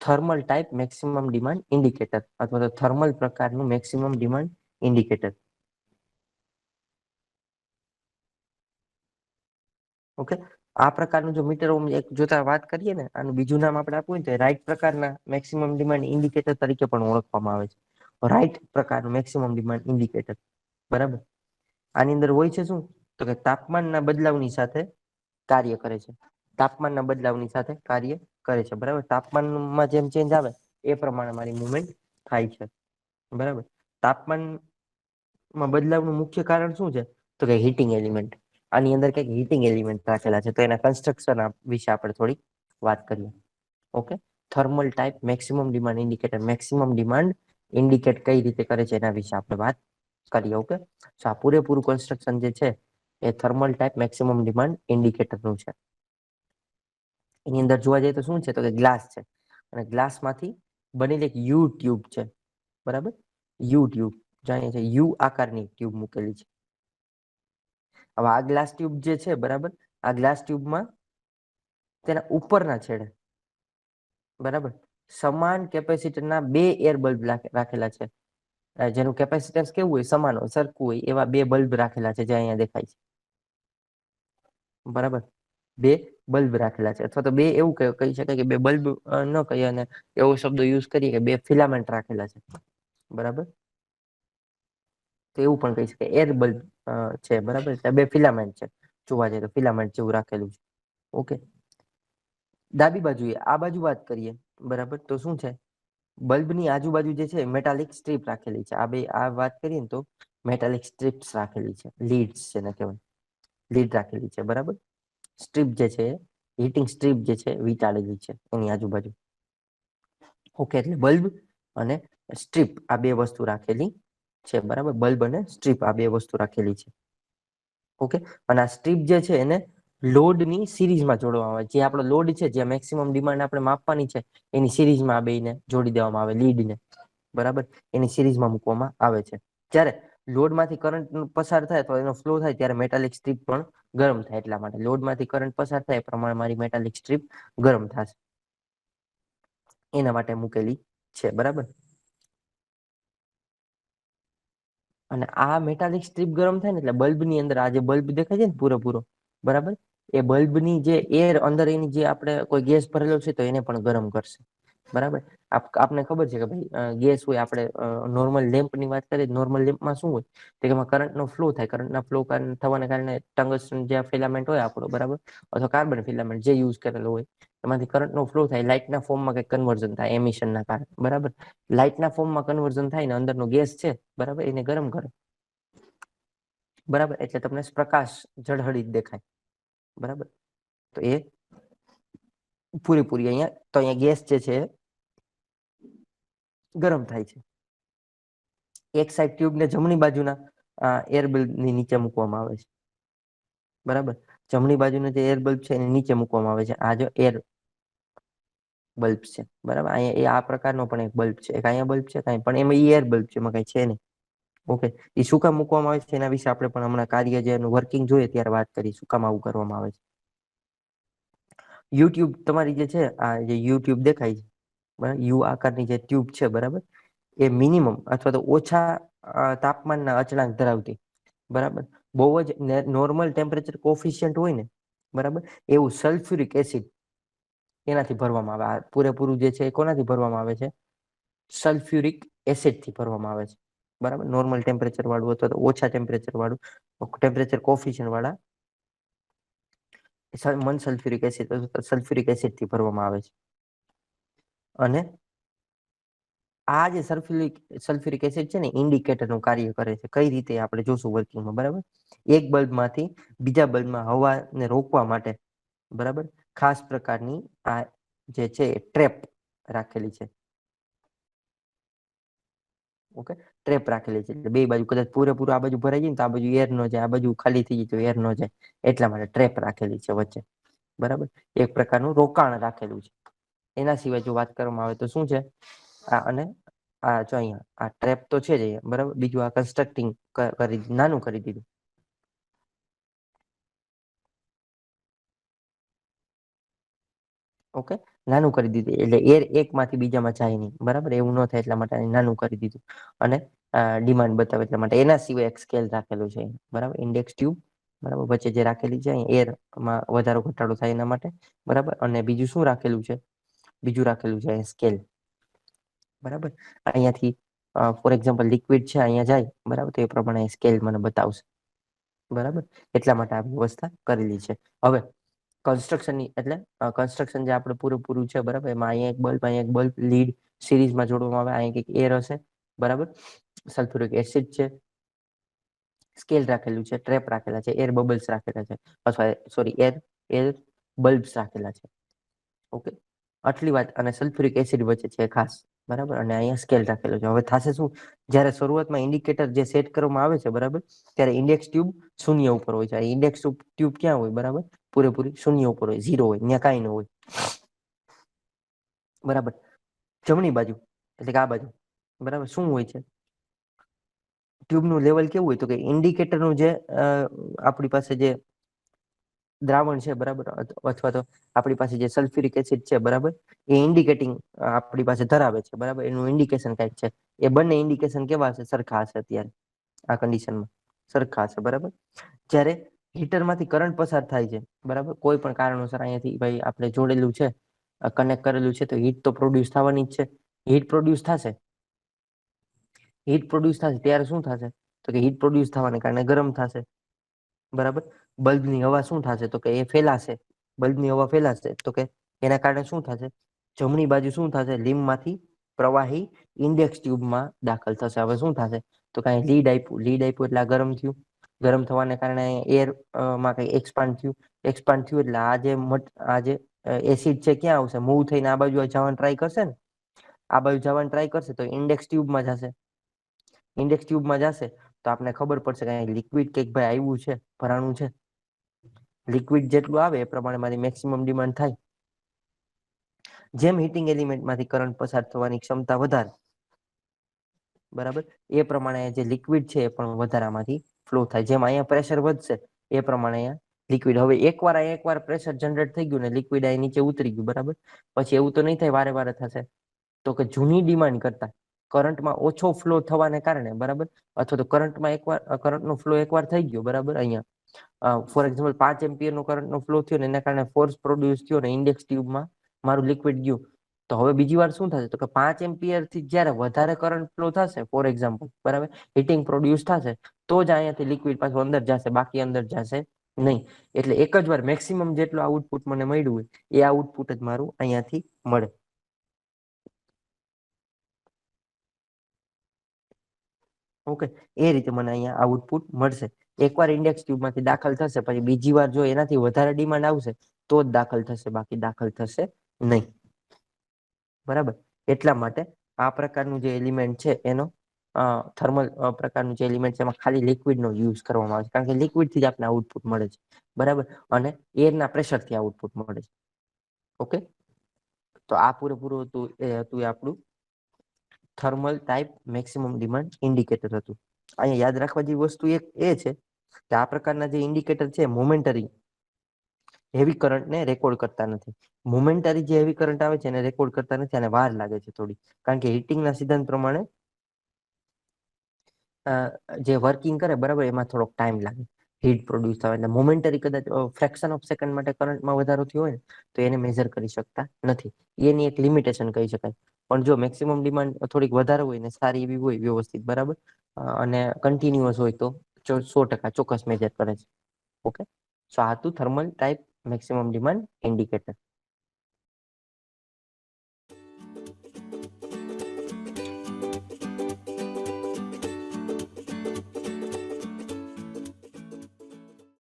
Thermal type maximum demand indicator અથવા તો thermal પ્રકારનું મેક્સિમમ ડિમાન્ડ ઇન્ડિકેટર. ઓકે, આ પ્રકારનું જો મીટર એક જોતા વાત કરીએ ને, આનું બીજું નામ આપણે આપવું ને તો રાઈટ પ્રકારના મેક્સિમમ ડિમાન્ડ ઇન્ડિકેટર તરીકે પણ ઓળખવામાં આવે છે. રાઈટ પ્રકારનું મેક્સિમમ ડિમાન્ડ ઇન્ડિકેટર, બરાબર. આની અંદર હોય છે શું, તો કે તાપમાનના બદલાવની સાથે કાર્ય કરે છે. તાપમાનના બદલાવની સાથે કાર્ય કરે છે, બરાબર. તાપમાનમાં જેમ ચેન્જ આવે એ પ્રમાણે મારી મુવમેન્ટ થાય છે, બરાબર. તાપમાનમાં બદલાવનું મુખ્ય કારણ શું છે, તો કે હીટિંગ એલિમેન્ટ. આની અંદર કંઈક હીટિંગ એલિમેન્ટ રાખેલા છે, તો એના કન્સ્ટ્રક્શન વિશે આપણે થોડી વાત કરીએ. Okay, thermal type maximum demand indicator, maximum demand indicate કઈ રીતે કરે છે એના વિશે આપણે વાત કરીએ. ઓકે, તો આ પૂરેપૂરું કન્સ્ટ્રક્શન જે છે એ થર્મલ ટાઈપ મેક્સિમમ ડિમાન્ડ ઇન્ડિકેટરનું છે. એની અંદર જોવા જઈએ તો શું છે, તો કે ગ્લાસ છે, અને ગ્લાસમાંથી બનેલી એક યુ ટ્યુબ છે, બરાબર. યુ ટ્યુબ જાણીએ છીએ, યુ આકારની ટ્યુબ મૂકેલી છે. હવે આ ગ્લાસ ટ્યુબ જે છે, બરાબર, આ ગ્લાસ ટ્યુબમાં તેના ઉપરના છેડે, બરાબર, સમાન કેપેસિટરના બે એર બલ્બ રાખેલા છે. જેનું કેપેસિટન્સ કેવું હોય, સમાન હોય, સરખું હોય, એવા બે બલ્બ રાખેલા છે, જે અહીંયા દેખાય છે, બરાબર. બે બલ્બ રાખેલા છે, અથવા તો બે એવું કહી શકાય કે બે બલ્બ ન કહીએ અને એવો શબ્દો યુઝ કરીએ કે બે ફિલામેન્ટ રાખેલા છે, બરાબર. તો એવું પણ કહી શકાય, એર બલ્બ છે, બરાબર. બે ફિલામેન્ટ છે, જોવા જઈએ તો ફિલામેન્ટ જેવું રાખેલું છે. ઓકે, ડાબી બાજુએ આ બાજુ વાત કરીએ, બરાબર, તો શું છે, બલ્બની આજુબાજુ જે છે મેટાલિક સ્ટ્રીપ રાખેલી છે. આ બે આ વાત કરીએ ને તો મેટાલિક સ્ટ્રીપ્સ રાખેલી છે, લીડ્સ છે ને કહેવાય, લીડ રાખેલી છે, બરાબર. સ્ટ્રીપ જે છે, હીટિંગ સ્ટ્રીપ જે છે વીંટાળેલી છે એની આજુબાજુ. ઓકે, એટલે બલ્બ અને સ્ટ્રીપ આ બે વસ્તુ રાખેલી છે, બરાબર. બલ્બ અને સ્ટ્રીપ આ બે વસ્તુ રાખેલી છે. ઓકે, અને આ સ્ટ્રીપ જે છે એને લોડની સિરીઝમાં જોડવામાં આવે. જે આપણો લોડ છે, જે મેક્સિમમ ડિમાન્ડ આપણે માપવાની છે, એની સિરીઝમાં આ બેને જોડી દેવામાં આવે, લીડને, બરાબર. એની સિરીઝમાં મૂકવામાં આવે છે. જ્યારે લોડમાંથી કરંટ પસાર થાય તો એનો ફ્લો થાય ત્યારે મેટાલિક સ્ટ્રીપ પણ ગરમ થાય. એટલા માટે લોડમાંથી કરંટ પસાર થાય એ પ્રમાણે મારી મેટાલિક સ્ટ્રીપ ગરમ થશે, એના માટે મૂકેલી છે, બરાબર. અને આ મેટાલિક સ્ટ્રીપ ગરમ થાય ને એટલે બલ્બની અંદર આ જે બલ્બ દેખાય છે ને પૂરેપૂરો, બરાબર, એ બલ્બની જે એર અંદર એની જે આપણે કોઈ ગેસ ભરેલો છે તો એને પણ ગરમ કરશે, બરાબર. આપને ખબર છે કે ભાઈ ગેસ હોય, આપણે નોર્મલ લેમ્પની વાત કરીએ, નોર્મલ લેમ્પમાં શું હોય, તો એમાં કરંટનો ફ્લો થાય. કરંટના ફ્લો થવાને કારણે ટંગસ્ટન જે ફિલામેન્ટ હોય આપણો, બરાબર, અથવા કાર્બન ફિલામેન્ટ જે યુઝ કરેલો હોય, એમાંથી કરંટનો ફ્લો થાય, લાઇટના ફોર્મમાં કંઈક કન્વર્ઝન થાય એમિશનના કારણે, બરાબર. લાઇટના ફોર્મમાં કન્વર્ઝન થાય ને અંદરનો ગેસ છે, બરાબર, એને ગરમ કરે, બરાબર. એટલે તમને પ્રકાશ ઝળહળી દેખાય, બરાબર. તો એ પૂરેપૂરી અહીંયા ગેસ જે છે ગરમ થાય છે. એક સાઈડ ટ્યુબને જમણી બાજુના એર બલ્બની નીચે મૂકવામાં આવે છે, બરાબર. જમણી બાજુનો જે એર બલ્બ છે એની નીચે મૂકવામાં આવે છે. આ જો એર બલ્બ છે, બરાબર. અહીંયા એ આ પ્રકારનો પણ એક બલ્બ છે, એક અહીંયા બલ્બ છે કાંઈ, પણ એમાં એર બલ્બ છે, એમાં કઈ છે નહીં. ઓકે, એ શું કામ મૂકવામાં આવે છે એના વિશે આપણે પણ હમણાં કાર્ય જે એનું વર્કિંગ જોઈએ ત્યારે વાત કરી, શું કામ આવું કરવામાં આવે છે. યુટ્યુબ તમારી જે છે, આ જે યુટ્યુબ દેખાય છે, બરાબર, યુ આકારની જે ટ્યુબ છે, બરાબર, એ મિનિમમ અથવા તો ઓછા તાપમાનના અચળાંક ધરાવતી, બરાબર, બહુ જ નોર્મલ ટેમ્પરેચર કોફિશિયન્ટ હોય ને, બરાબર, એવું સલ્ફ્યુરિક એસિડ એનાથી ભરવામાં આવે. આ પૂરેપૂરું જે છે એ કોનાથી ભરવામાં આવે છે, સલ્ફ્યુરિક એસિડથી ભરવામાં આવે છે, બરાબર. નોર્મલ ટેમ્પરેચર વાળું અથવા તો ઓછા ટેમ્પરેચર વાળું, ટેમ્પરેચર કોફિશિયન્ટ વાળા સલ્ફ્યુરિક એસિડથી ભરવામાં આવે છે. અને આ જે સલ્ફ્યુરિક એસિડ છે ને ઇન્ડિકેટરનું કાર્ય કરે છે. કઈ રીતે આપણે જોશું વર્કિંગમાં, બરાબર. એક બલ્બમાંથી બીજા બલ્બમાં હવાને રોકવા માટે, બરાબર, ખાસ પ્રકારની આ જે છે ટ્રેપ રાખેલી છે. ઓકે, ટ્રેપ રાખેલી છે, એટલે બે બાજુ કદાચ પૂરેપૂરું આ બાજુ ભરાઈ જાય ને તો આ બાજુ એર ન જાય, આ બાજુ ખાલી થઈ જાય તો એર ન જાય, એટલા માટે ટ્રેપ રાખેલી છે વચ્ચે, બરાબર. એક પ્રકારનું રોકાણ રાખેલું છે. એના સિવાય જો વાત કરવામાં આવે તો શું છે, આ અને આ જો અહીંયા આ ટ્રેપ તો છે જ અહીંયા, બરાબર. બીજું આ કન્સ્ટ્રક્ટિંગ કરી નાનું કરી દીધું, ઓકે, નાનું કરી દીધું એટલે એર એકમાંથી બીજામાં જાય નહીં, બરાબર, એવું ન થાય એટલા માટે નાનું કરી દીધું. અને ડિમાન્ડ બતાવે એટલા માટે એના સિવાય એક સ્કેલ રાખેલું છે, બરાબર, ઇન્ડેક્સ ટ્યુબ, બરાબર, વચ્ચે જે રાખેલી છે એરમાં વધારો ઘટાડો થાય એના માટે, બરાબર. અને બીજું શું રાખેલું છે? બીજું રાખેલું છે સ્કેલ, બરાબર. અહીંયાથી ફોર એક્ઝામ્પલ લિક્વિડ છે અહીંયા જાય, બરાબર, તો એ પ્રમાણે સ્કેલ મને બતાવશે, બરાબર. એટલા માટે આ વ્યવસ્થા કરેલી છે. હવે કન્સ્ટ્રક્શનની એટલે કન્સ્ટ્રક્શન જે આપણે પૂરું છે, બરાબર, એમાં અહીંયા એક બલ્બ લીડ સિરીઝમાં જોડવામાં આવે, અહીંયા એક એર હશે, બરાબર, સલ્ફ્યુરિક એસિડ છે, સ્કેલ રાખેલું છે, ટ્રેપ રાખેલા છે, એર બબલ્સ રાખેલા છે, અથવા સોરી એર બલ્બ્સ રાખેલા છે. ઓકે, આટલી વાત. અને સલ્ફ્યુરિક એસિડ વચ્ચે છે ખાસ, બરાબર. અને અહીંયા સ્કેલ રાખેલો છે. હવે થશે શું? જ્યારે શરૂઆતમાં ઇન્ડિકેટર જે સેટ કરવામાં આવે છે, બરાબર, ત્યારે ઇન્ડેક્સ ટ્યુબ શૂન્ય ઉપર હોય છે. ઇન્ડેક્સ ટ્યુબ ક્યાં હોય? બરાબર, પૂરેપૂરી શૂન્ય ઉપર હોય, ઝીરો હોય, ત્યાં કાંઈ ન હોય, બરાબર. જમણી બાજુ એટલે કે આ બાજુ, બરાબર, શું હોય છે? ટ્યુબનું લેવલ કેવું હોય? તો કે ઇન્ડિકેટરનું જે આપણી પાસે જે દ્રાવણ છે, બરાબર, અથવા તો આપણી પાસે જે સલ્ફ્યુરિક એસિડ છે, બરાબર, એ ઇન્ડિકેટિંગ આપણી પાસે ધરાવે છે, બરાબર, એનું ઇન્ડિકેશન કંઈક છે. એ બંને ઇન્ડિકેશન કેવા હશે? સરખા હશે. અત્યારે આ કન્ડિશનમાં સરખા હશે, બરાબર. જ્યારે હીટરમાંથી કરંટ પસાર થાય છે, બરાબર, કોઈ પણ કારણોસર અહીંયાથી ભાઈ આપણે જોડેલું છે, કનેક્ટ કરેલું છે, તો હીટ તો પ્રોડ્યુસ થવાની જ છે. હીટ પ્રોડ્યુસ થશે, હીટ પ્રોડ્યુસ થશે ત્યારે શું થશે? તો કે હીટ પ્રોડ્યુસ થવાને કારણે ગરમ થશે, બરાબર. બલ્બની હવા શું થશે? તો કે એ ફેલાશે. બલ્બની હવા ફેલાશે તો કે એના કારણે શું થશે? જમણી બાજુ શું થશે? લીમમાંથી પ્રવાહી ઇન્ડેક્સ ટ્યુબમાં દાખલ થશે. હવે શું થશે? તો કાંઈ લીડ આપ્યું એટલે આ ગરમ થયું. ગરમ થવાને કારણે એર માં કઈ એક્સપાન્ડ થયું એટલે આ જે એસિડ છે ક્યાં આવશે? મૂવ થઈને આ બાજુ જવાનું ટ્રાય કરશે ને. આ બાજુ જવાનું ટ્રાય કરશે તો ઇન્ડેક્સ ટ્યુબમાં જશે. ઇન્ડેક્સ ટ્યુબમાં જશે તો આપણે ખબર પડશે કે લિક્વિડ કંઈક ભાઈ આવ્યું છે, ભરાણું છે. લિક્વિડ જેટલું આવે એ પ્રમાણે મારી મેક્સિમમ ડિમાન્ડ થાય. જેમ હીટિંગ એલિમેન્ટમાંથી કરંટ પસાર થવાની ક્ષમતા વધારે, બરાબર, એ પ્રમાણે જે લિક્વિડ છે એ પણ વધારામાંથી ફ્લો થાય. જેમ અહીંયા પ્રેશર વધશે એ પ્રમાણે અહીંયા લિક્વિડ. હવે એકવાર પ્રેશર જનરેટ થઈ ગયું ને લિક્વિડ અહીં નીચે ઉતરી ગયું, બરાબર, પછી એવું તો નહીં થાય વારે વારે થશે. તો કે જૂની ડિમાન્ડ કરતા કરંટમાં ઓછો ફ્લો થવાને કારણે, બરાબર, અથવા તો કરંટનો ફ્લો એકવાર થઈ ગયો, બરાબર, અહીંયા ફોર એક્ઝામ્પલ 5 એમ્પિયરનો કરંટનો ફ્લો થયો ને એના કારણે ફોર્સ પ્રોડ્યુસ થયો ને ઇન્ડેક્સ ટ્યુબમાં મારું લિક્વિડ ગયું. તો હવે બીજી વાર શું થશે? તો કે 5 એમ્પિયરથી જ્યારે વધારે કરંટ ફ્લો થશે, ફોર એક્ઝામ્પલ, બરાબર, હીટિંગ પ્રોડ્યુસ થશે, તો જ અહીંયાથી લિક્વિડ પાછું અંદર જશે, બાકી અંદર જશે નહીં. એટલે એક જ વાર મેક્સિમમ જેટલું આઉટપુટ મને મળ્યું હોય એ આઉટપુટ જ મારું અહીંયાથી મળે. ઓકે, એ રીતે મને અહીંયા આઉટપુટ મળશે. એકવાર ઇન્ડેક્સ ટ્યુબમાંથી દાખલ થશે, પછી બીજી વાર જો એનાથી વધારે ડિમાન્ડ આવશે તો જ દાખલ થશે, બાકી દાખલ થશે નહીં, બરાબર. એટલા માટે આ પ્રકારનું જે એલિમેન્ટ છે એનો થર્મલ પ્રકારનું જે એલિમેન્ટ છે એમાં ખાલી લિક્વિડનો યુઝ કરવામાં આવે છે, કારણ કે લિક્વિડથી જ આપણે આઉટપુટ મળે છે, બરાબર, અને એરના પ્રેશરથી આઉટપુટ મળે છે. ઓકે, તો આ પૂરેપૂરું હતું એ આપણું thermal type maximum demand indicator હતું. અહીંયા યાદ રાખવા જેવી વસ્તુ એક એ છે કે આ પ્રકારના જે ઇન્ડિકેટર છે મોમેન્ટરી હેવી કરંટને રેકોર્ડ કરતા નથી. મોમેન્ટરી જે હેવી કરંટ આવે છે એને રેકોર્ડ કરતા નથી, અને વાર લાગે છે થોડી, કારણ કે હીટિંગના સિદ્ધાંત પ્રમાણે જે વર્કિંગ કરે, બરાબર, એમાં થોડોક ટાઈમ લાગે હીટ પ્રોડ્યુસ થવા. એટલે મોમેન્ટરી કદાચ ફ્રેક્શન ઓફ સેકન્ડ માટે કરંટમાં વધારો થયો હોય ને તો એને મેઝર કરી શકતા નથી. એની એક લિમિટેશન કહી શકાય. પણ જો મેક્સિમમ ડિમાન્ડ થોડીક વધારે હોય ને સારી એવી હોય વ્યવસ્થિત, બરાબર, અને કન્ટિન્યુઅસ હોય તો 100% ચોક્કસ મેજર કરે છે. ઓકે, સો આ હતું thermal type maximum demand indicator.